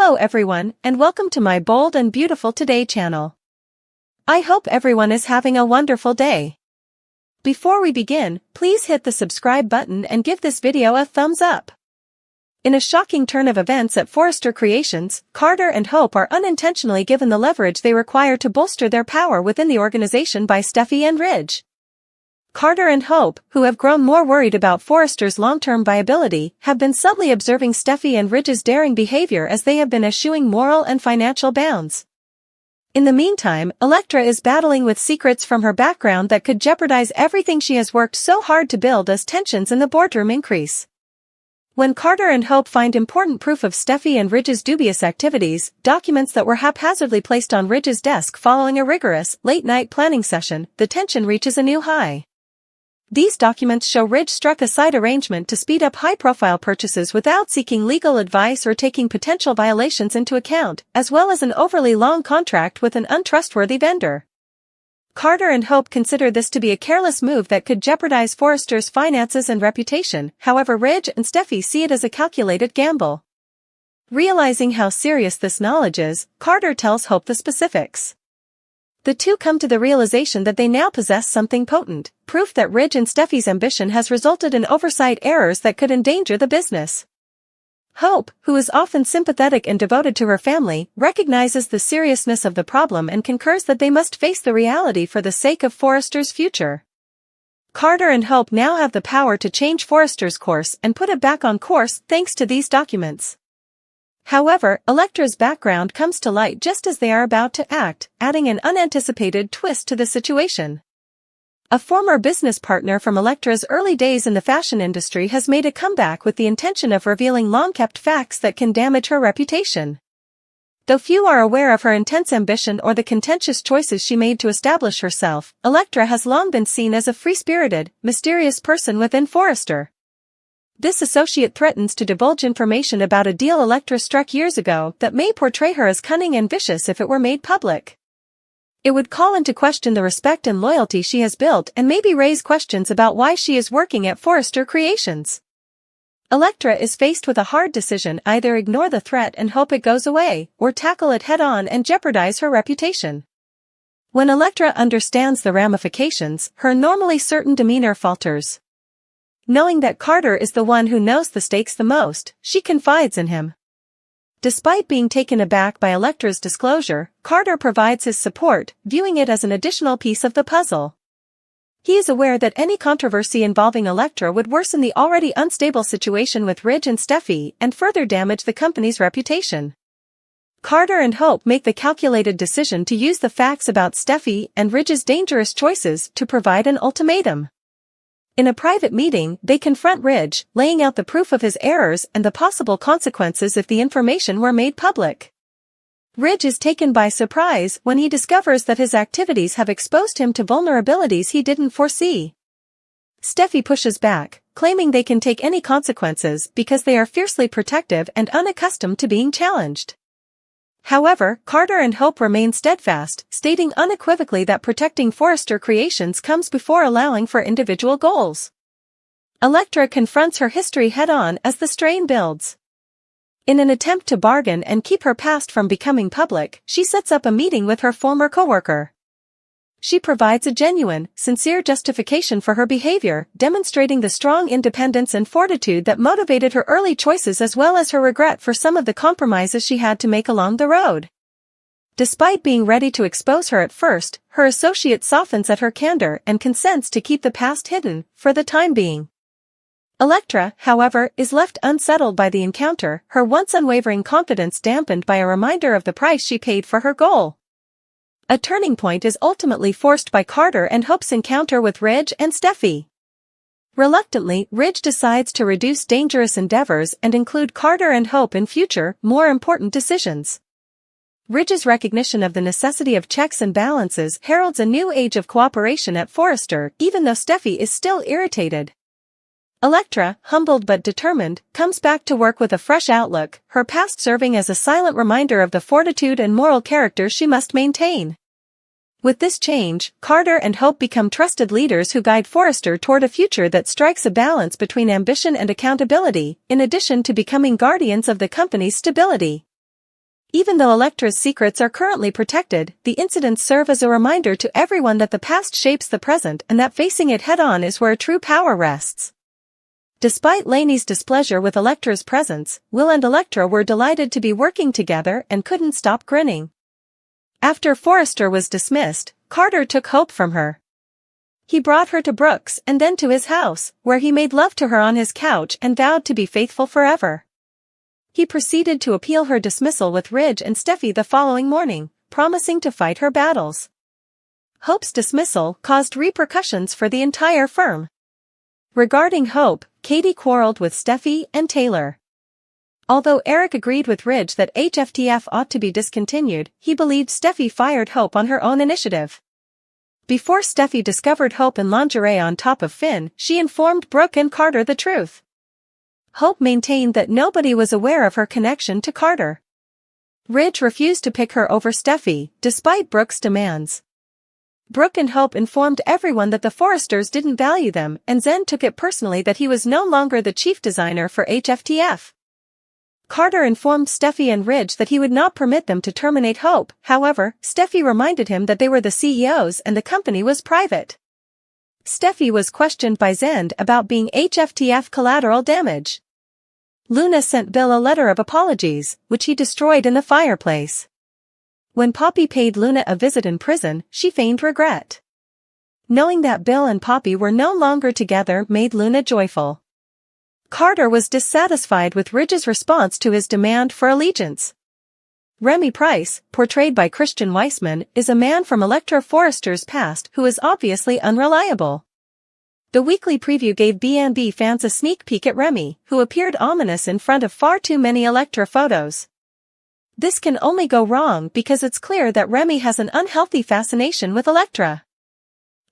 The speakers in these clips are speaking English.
Hello everyone, and welcome to my Bold and Beautiful Today channel. I hope everyone is having a wonderful day. Before we begin, please hit the subscribe button and give this video a thumbs up. In a shocking turn of events at Forrester Creations, Carter and Hope are unintentionally given the leverage they require to bolster their power within the organization by Steffy and Ridge. Carter and Hope, who have grown more worried about Forrester's long-term viability, have been subtly observing Steffy and Ridge's daring behavior as they have been eschewing moral and financial bounds. In the meantime, Electra is battling with secrets from her background that could jeopardize everything she has worked so hard to build as tensions in the boardroom increase. When Carter and Hope find important proof of Steffy and Ridge's dubious activities, documents that were haphazardly placed on Ridge's desk following a rigorous, late-night planning session, the tension reaches a new high. These documents show Ridge struck a side arrangement to speed up high-profile purchases without seeking legal advice or taking potential violations into account, as well as an overly long contract with an untrustworthy vendor. Carter and Hope consider this to be a careless move that could jeopardize Forrester's finances and reputation. However, Ridge and Steffy see it as a calculated gamble. Realizing how serious this knowledge is, Carter tells Hope the specifics. The two come to the realization that they now possess something potent, proof that Ridge and Steffy's ambition has resulted in oversight errors that could endanger the business. Hope, who is often sympathetic and devoted to her family, recognizes the seriousness of the problem and concurs that they must face the reality for the sake of Forrester's future. Carter and Hope now have the power to change Forrester's course and put it back on course thanks to these documents. However, Electra's background comes to light just as they are about to act, adding an unanticipated twist to the situation. A former business partner from Electra's early days in the fashion industry has made a comeback with the intention of revealing long-kept facts that can damage her reputation. Though few are aware of her intense ambition or the contentious choices she made to establish herself, Electra has long been seen as a free-spirited, mysterious person within Forrester. This associate threatens to divulge information about a deal Electra struck years ago that may portray her as cunning and vicious if it were made public. It would call into question the respect and loyalty she has built and maybe raise questions about why she is working at Forrester Creations. Electra is faced with a hard decision: either ignore the threat and hope it goes away, or tackle it head-on and jeopardize her reputation. When Electra understands the ramifications, her normally certain demeanor falters. Knowing that Carter is the one who knows the stakes the most, she confides in him. Despite being taken aback by Electra's disclosure, Carter provides his support, viewing it as an additional piece of the puzzle. He is aware that any controversy involving Electra would worsen the already unstable situation with Ridge and Steffy and further damage the company's reputation. Carter and Hope make the calculated decision to use the facts about Steffy and Ridge's dangerous choices to provide an ultimatum. In a private meeting, they confront Ridge, laying out the proof of his errors and the possible consequences if the information were made public. Ridge is taken by surprise when he discovers that his activities have exposed him to vulnerabilities he didn't foresee. Steffy pushes back, claiming they can take any consequences because they are fiercely protective and unaccustomed to being challenged. However, Carter and Hope remain steadfast, stating unequivocally that protecting Forrester Creations comes before allowing for individual goals. Electra confronts her history head-on as the strain builds. In an attempt to bargain and keep her past from becoming public, she sets up a meeting with her former coworker. She provides a genuine, sincere justification for her behavior, demonstrating the strong independence and fortitude that motivated her early choices as well as her regret for some of the compromises she had to make along the road. Despite being ready to expose her at first, her associate softens at her candor and consents to keep the past hidden, for the time being. Electra, however, is left unsettled by the encounter, her once unwavering confidence dampened by a reminder of the price she paid for her goal. A turning point is ultimately forced by Carter and Hope's encounter with Ridge and Steffy. Reluctantly, Ridge decides to reduce dangerous endeavors and include Carter and Hope in future, more important decisions. Ridge's recognition of the necessity of checks and balances heralds a new age of cooperation at Forrester, even though Steffy is still irritated. Electra, humbled but determined, comes back to work with a fresh outlook, her past serving as a silent reminder of the fortitude and moral character she must maintain. With this change, Carter and Hope become trusted leaders who guide Forrester toward a future that strikes a balance between ambition and accountability, in addition to becoming guardians of the company's stability. Even though Electra's secrets are currently protected, the incidents serve as a reminder to everyone that the past shapes the present and that facing it head-on is where true power rests. Despite Lainey's displeasure with Electra's presence, Will and Electra were delighted to be working together and couldn't stop grinning. After Forrester was dismissed, Carter took Hope from her. He brought her to Brooks and then to his house, where he made love to her on his couch and vowed to be faithful forever. He proceeded to appeal her dismissal with Ridge and Steffy the following morning, promising to fight her battles. Hope's dismissal caused repercussions for the entire firm. Regarding Hope, Katie quarreled with Steffy and Taylor. Although Eric agreed with Ridge that HFTF ought to be discontinued, he believed Steffy fired Hope on her own initiative. Before Steffy discovered Hope in lingerie on top of Finn, she informed Brooke and Carter the truth. Hope maintained that nobody was aware of her connection to Carter. Ridge refused to pick her over Steffy, despite Brooke's demands. Brooke and Hope informed everyone that the Forresters didn't value them, and Zen took it personally that he was no longer the chief designer for HFTF. Carter informed Steffy and Ridge that he would not permit them to terminate Hope. However, Steffy reminded him that they were the CEOs and the company was private. Steffy was questioned by Zend about being HFTF collateral damage. Luna sent Bill a letter of apologies, which he destroyed in the fireplace. When Poppy paid Luna a visit in prison, she feigned regret. Knowing that Bill and Poppy were no longer together made Luna joyful. Carter was dissatisfied with Ridge's response to his demand for allegiance. Remy Price, portrayed by Christian Weissman, is a man from Electra Forrester's past who is obviously unreliable. The weekly preview gave B&B fans a sneak peek at Remy, who appeared ominous in front of far too many Electra photos. This can only go wrong because it's clear that Remy has an unhealthy fascination with Electra.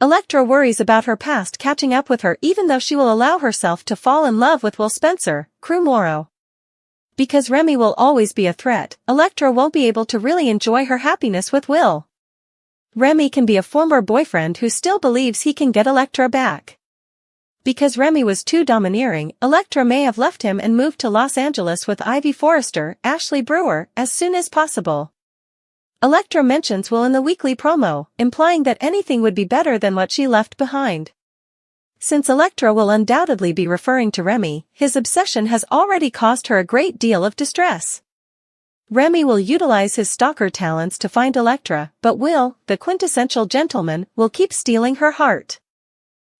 Electra worries about her past catching up with her even though she will allow herself to fall in love with Will Spencer, Crew Morrow. Because Remy will always be a threat, Electra won't be able to really enjoy her happiness with Will. Remy can be a former boyfriend who still believes he can get Electra back. Because Remy was too domineering, Electra may have left him and moved to Los Angeles with Ivy Forrester, Ashley Brewer, as soon as possible. Electra mentions Will in the weekly promo, implying that anything would be better than what she left behind. Since Electra will undoubtedly be referring to Remy, his obsession has already caused her a great deal of distress. Remy will utilize his stalker talents to find Electra, but Will, the quintessential gentleman, will keep stealing her heart.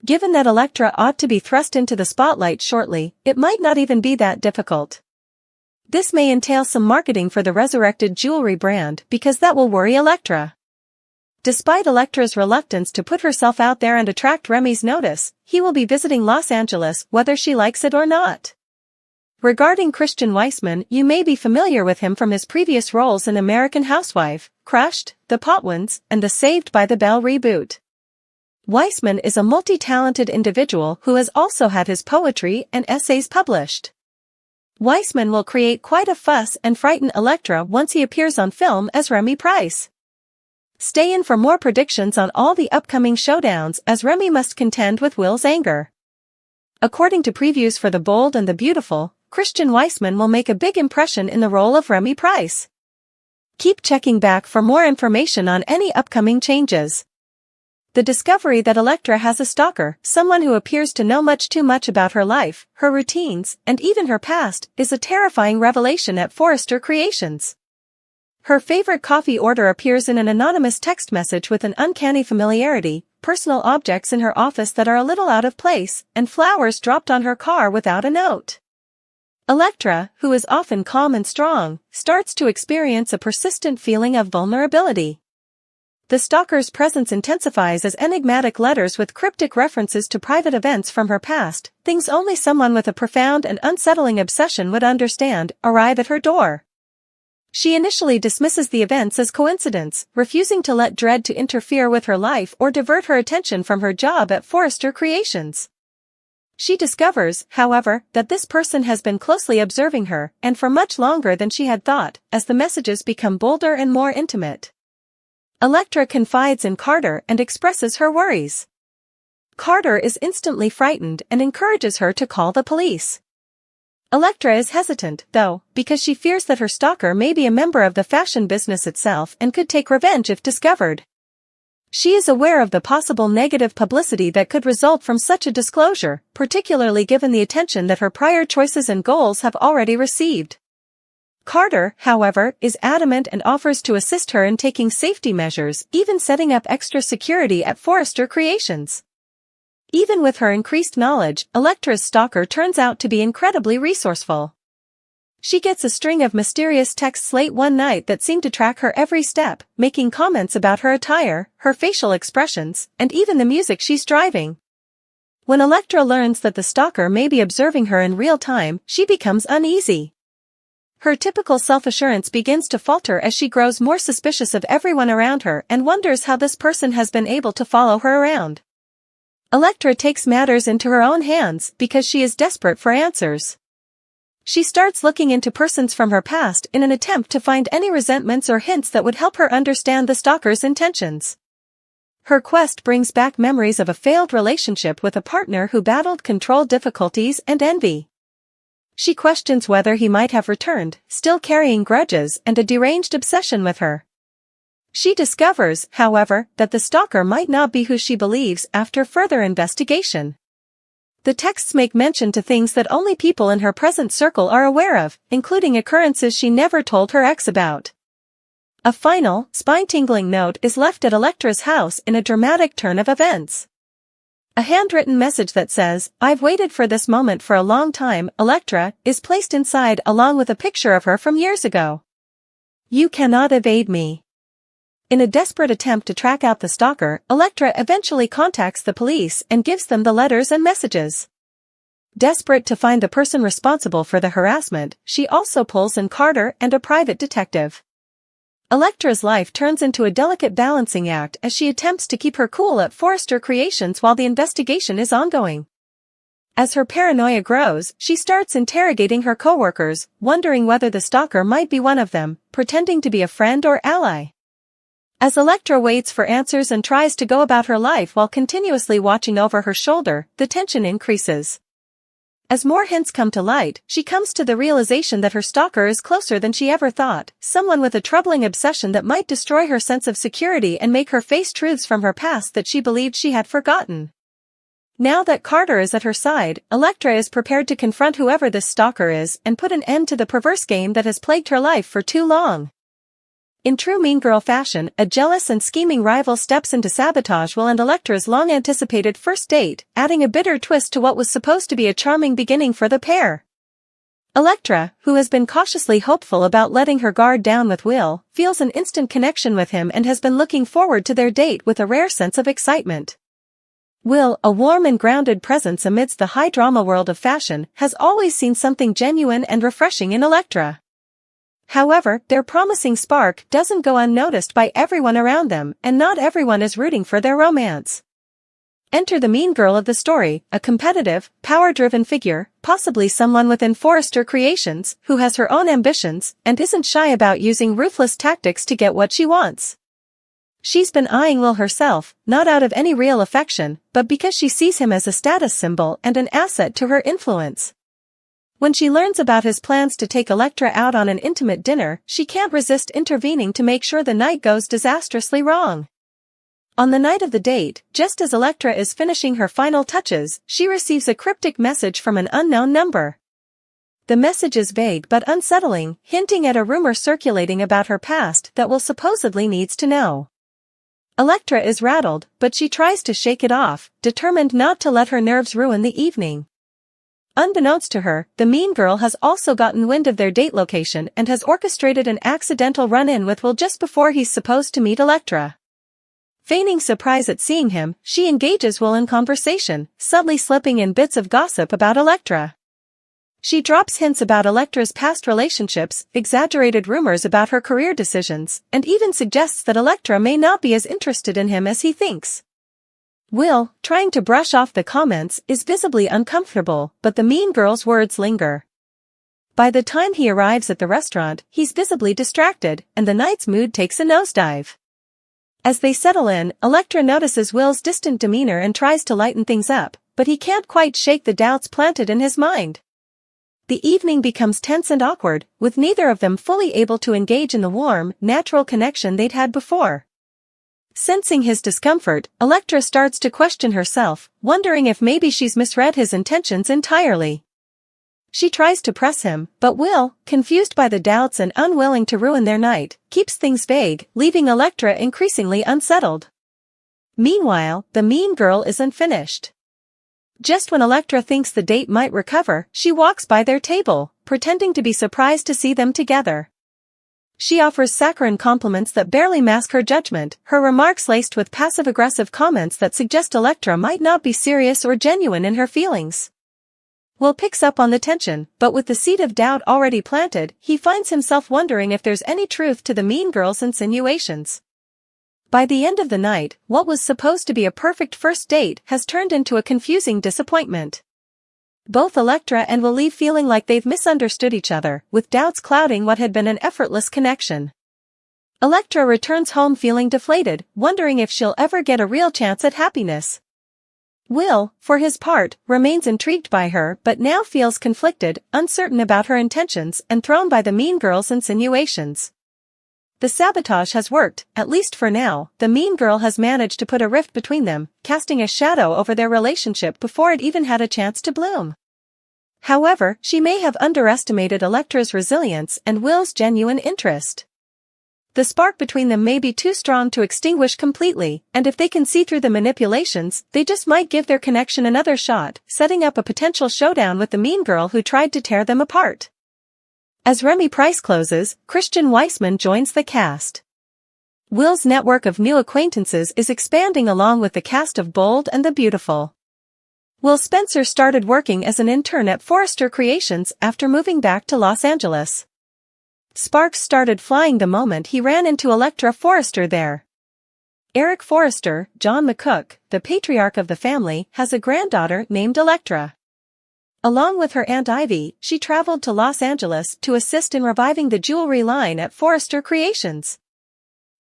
Given that Electra ought to be thrust into the spotlight shortly, it might not even be that difficult. This may entail some marketing for the resurrected jewelry brand because that will worry Electra. Despite Electra's reluctance to put herself out there and attract Remy's notice, he will be visiting Los Angeles whether she likes it or not. Regarding Christian Weissman, you may be familiar with him from his previous roles in American Housewife, Crushed, The Potwins, and the Saved by the Bell reboot. Weissman is a multi-talented individual who has also had his poetry and essays published. Weissman will create quite a fuss and frighten Electra once he appears on film as Remy Price. Stay in for more predictions on all the upcoming showdowns as Remy must contend with Will's anger. According to previews for The Bold and the Beautiful, Christian Weissman will make a big impression in the role of Remy Price. Keep checking back for more information on any upcoming changes. The discovery that Electra has a stalker, someone who appears to know much too much about her life, her routines, and even her past, is a terrifying revelation at Forrester Creations. Her favorite coffee order appears in an anonymous text message with an uncanny familiarity, personal objects in her office that are a little out of place, and flowers dropped on her car without a note. Electra, who is often calm and strong, starts to experience a persistent feeling of vulnerability. The stalker's presence intensifies as enigmatic letters with cryptic references to private events from her past, things only someone with a profound and unsettling obsession would understand, arrive at her door. She initially dismisses the events as coincidence, refusing to let dread to interfere with her life or divert her attention from her job at Forrester Creations. She discovers, however, that this person has been closely observing her, and for much longer than she had thought, as the messages become bolder and more intimate. Electra confides in Carter and expresses her worries. Carter is instantly frightened and encourages her to call the police. Electra is hesitant, though, because she fears that her stalker may be a member of the fashion business itself and could take revenge if discovered. She is aware of the possible negative publicity that could result from such a disclosure, particularly given the attention that her prior choices and goals have already received. Carter, however, is adamant and offers to assist her in taking safety measures, even setting up extra security at Forrester Creations. Even with her increased knowledge, Electra's stalker turns out to be incredibly resourceful. She gets a string of mysterious texts late one night that seem to track her every step, making comments about her attire, her facial expressions, and even the music she's driving. When Electra learns that the stalker may be observing her in real time, she becomes uneasy. Her typical self-assurance begins to falter as she grows more suspicious of everyone around her and wonders how this person has been able to follow her around. Electra takes matters into her own hands because she is desperate for answers. She starts looking into persons from her past in an attempt to find any resentments or hints that would help her understand the stalker's intentions. Her quest brings back memories of a failed relationship with a partner who battled control difficulties and envy. She questions whether he might have returned, still carrying grudges and a deranged obsession with her. She discovers, however, that the stalker might not be who she believes after further investigation. The texts make mention to things that only people in her present circle are aware of, including occurrences she never told her ex about. A final, spine-tingling note is left at Electra's house in a dramatic turn of events. A handwritten message that says, "I've waited for this moment for a long time, Electra," is placed inside along with a picture of her from years ago. "You cannot evade me." In a desperate attempt to track out the stalker, Electra eventually contacts the police and gives them the letters and messages. Desperate to find the person responsible for the harassment, she also pulls in Carter and a private detective. Electra's life turns into a delicate balancing act as she attempts to keep her cool at Forrester Creations while the investigation is ongoing. As her paranoia grows, she starts interrogating her coworkers, wondering whether the stalker might be one of them, pretending to be a friend or ally. As Electra waits for answers and tries to go about her life while continuously watching over her shoulder, the tension increases. As more hints come to light, she comes to the realization that her stalker is closer than she ever thought, someone with a troubling obsession that might destroy her sense of security and make her face truths from her past that she believed she had forgotten. Now that Carter is at her side, Electra is prepared to confront whoever this stalker is and put an end to the perverse game that has plagued her life for too long. In true mean girl fashion, a jealous and scheming rival steps into sabotage Will and Electra's long-anticipated first date, adding a bitter twist to what was supposed to be a charming beginning for the pair. Electra, who has been cautiously hopeful about letting her guard down with Will, feels an instant connection with him and has been looking forward to their date with a rare sense of excitement. Will, a warm and grounded presence amidst the high-drama world of fashion, has always seen something genuine and refreshing in Electra. However, their promising spark doesn't go unnoticed by everyone around them, and not everyone is rooting for their romance. Enter the mean girl of the story, a competitive, power-driven figure, possibly someone within Forrester Creations, who has her own ambitions, and isn't shy about using ruthless tactics to get what she wants. She's been eyeing Will herself, not out of any real affection, but because she sees him as a status symbol and an asset to her influence. When she learns about his plans to take Electra out on an intimate dinner, she can't resist intervening to make sure the night goes disastrously wrong. On the night of the date, just as Electra is finishing her final touches, she receives a cryptic message from an unknown number. The message is vague but unsettling, hinting at a rumor circulating about her past that Will supposedly needs to know. Electra is rattled, but she tries to shake it off, determined not to let her nerves ruin the evening. Unbeknownst to her, the mean girl has also gotten wind of their date location and has orchestrated an accidental run-in with Will just before he's supposed to meet Electra. Feigning surprise at seeing him, she engages Will in conversation, subtly slipping in bits of gossip about Electra. She drops hints about Electra's past relationships, exaggerated rumors about her career decisions, and even suggests that Electra may not be as interested in him as he thinks. Will, trying to brush off the comments, is visibly uncomfortable, but the mean girl's words linger. By the time he arrives at the restaurant, he's visibly distracted, and the night's mood takes a nosedive. As they settle in, Electra notices Will's distant demeanor and tries to lighten things up, but he can't quite shake the doubts planted in his mind. the evening becomes tense and awkward, with neither of them fully able to engage in the warm, natural connection they'd had before. Sensing his discomfort, Electra starts to question herself, wondering if maybe she's misread his intentions entirely. She tries to press him, but Will, confused by the doubts and unwilling to ruin their night, keeps things vague, leaving Electra increasingly unsettled. Meanwhile, the mean girl isn't finished. Just when Electra thinks the date might recover, she walks by their table, pretending to be surprised to see them together. She offers saccharine compliments that barely mask her judgment, her remarks laced with passive-aggressive comments that suggest Electra might not be serious or genuine in her feelings. Will picks up on the tension, but with the seed of doubt already planted, he finds himself wondering if there's any truth to the mean girl's insinuations. By the end of the night, what was supposed to be a perfect first date has turned into a confusing disappointment. Both Electra and Will leave feeling like they've misunderstood each other, with doubts clouding what had been an effortless connection. Electra returns home feeling deflated, wondering if she'll ever get a real chance at happiness. Will, for his part, remains intrigued by her but now feels conflicted, uncertain about her intentions and thrown by the mean girl's insinuations. The sabotage has worked, at least for now. The mean girl has managed to put a rift between them, casting a shadow over their relationship before it even had a chance to bloom. However, she may have underestimated Electra's resilience and Will's genuine interest. The spark between them may be too strong to extinguish completely, and if they can see through the manipulations, they just might give their connection another shot, setting up a potential showdown with the mean girl who tried to tear them apart. As Remy Price closes, Christian Weissman joins the cast. Will's network of new acquaintances is expanding along with the cast of Bold and the Beautiful. Will Spencer started working as an intern at Forrester Creations after moving back to Los Angeles. Sparks started flying the moment he ran into Electra Forrester there. Eric Forrester, John McCook, the patriarch of the family, has a granddaughter named Electra. Along with her Aunt Ivy, she traveled to Los Angeles to assist in reviving the jewelry line at Forrester Creations.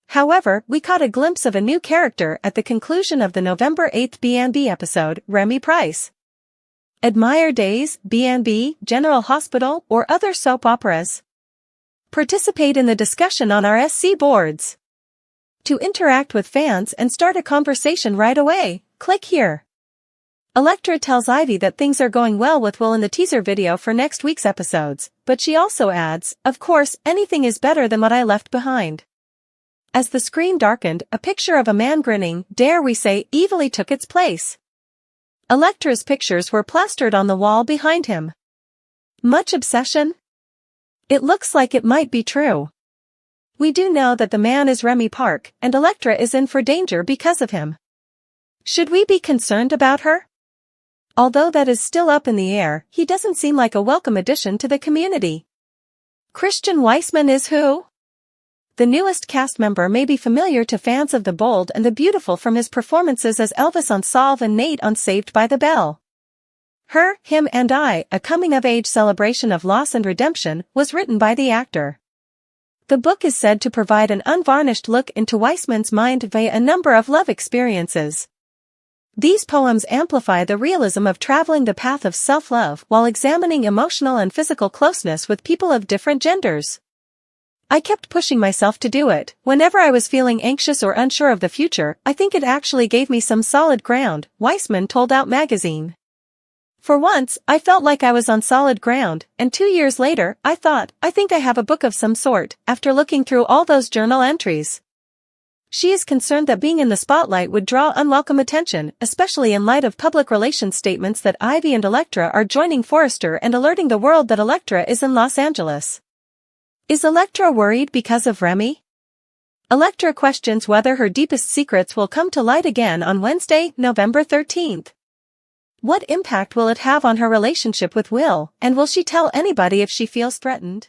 However, we caught a glimpse of a new character at the conclusion of the November 8th B&B episode, Remy Price. Admire Days, B&B, General Hospital, or other soap operas? Participate in the discussion on our SC boards. To interact with fans and start a conversation right away, click here. Electra tells Ivy that things are going well with Will in the teaser video for next week's episodes, but she also adds, "Of course, anything is better than what I left behind." As the screen darkened, a picture of a man grinning, dare we say, evilly took its place. Electra's pictures were plastered on the wall behind him. Much obsession? It looks like it might be true. We do know that the man is Remy Park, and Electra is in for danger because of him. Should we be concerned about her? Although that is still up in the air, he doesn't seem like a welcome addition to the community. Christian Weissman is who? The newest cast member may be familiar to fans of The Bold and the Beautiful from his performances as Elvis on Solve and Nate on Saved by the Bell. Her, Him and I, a coming-of-age celebration of loss and redemption, was written by the actor. The book is said to provide an unvarnished look into Weissman's mind via a number of love experiences. These poems amplify the realism of traveling the path of self-love while examining emotional and physical closeness with people of different genders. I kept pushing myself to do it. Whenever I was feeling anxious or unsure of the future, I think it actually gave me some solid ground, Weissman told Out magazine. For once, I felt like I was on solid ground, and 2 years later, I think I have a book of some sort, after looking through all those journal entries. She is concerned that being in the spotlight would draw unwelcome attention, especially in light of public relations statements that Ivy and Electra are joining Forrester and alerting the world that Electra is in Los Angeles. Is Electra worried because of Remy? Electra questions whether her deepest secrets will come to light again on Wednesday, November 13th. What impact will it have on her relationship with Will, and will she tell anybody if she feels threatened?